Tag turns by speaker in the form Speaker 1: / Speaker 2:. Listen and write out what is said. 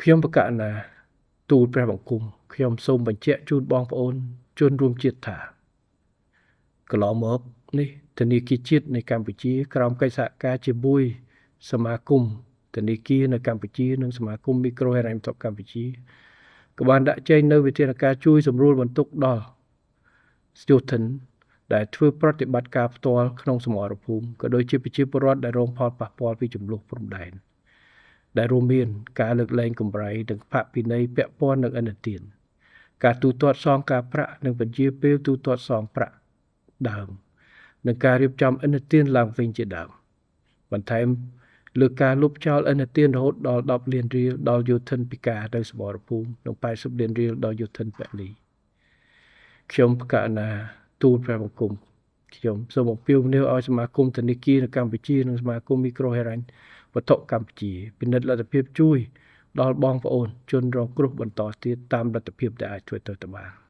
Speaker 1: ខ្ញុំប្រកាសណាទូលព្រះបង្គំខ្ញុំសូមបញ្ជាក់ជូនបងប្អូនជនរួមជាតិថាកន្លងមកនេះធនាគារជាតិនៃកម្ពុជាក្រោមកិច្ចសហការជាមួយសមាគមធនាគារនៅកម្ពុជានិងសមាគមមីក្រូហិរញ្ញវត្ថុកម្ពុជាក៏បានដាក់ចេញនូវវិធានការជួយសម្រួលបន្ទុកដល់យោធិនដែលធ្វើប្រតិបត្តិការផ្ទាល់ក្នុងសមរភូមិក៏ដូចជាប្រជាពលរដ្ឋដែលរងផលប៉ះពាល់ពីចំនួនព្រំដែនដែលរួមមានការលើកលែងកម្រៃនិងផាកពិន័យពាក់ព័ន្ធនឹងឥណទានការទូទាត់សងការប្រាក់និងបញ្ជាពេលទូទាត់សងប្រាក់ដើមនិងការរៀបចំឥណទានឡើងវិញជាដើមបន្ថែមលើការលុបចោលឥណទានរហូតដល់10លានរៀលដល់យោធិនពិការនៅសមរភូមិនិង80លានរៀលដល់យោធិនពលីខ្ញុំប្រកាសណាទូលព្រះបង្គំខ្ញុំសូមអំពាវនាវឲ្យសមាគមធនាគារនៅកម្ពុជានិងសមាគមមីក្រូហិរញ្ញវត្ថុកម្ពុជាពិនិត្យលទ្ធភាពជួយដល់បងប្អូនជនរងគ្រោះបន្តទៀតតាមលទ្ធភាពដែលអាចធ្វើទៅបាន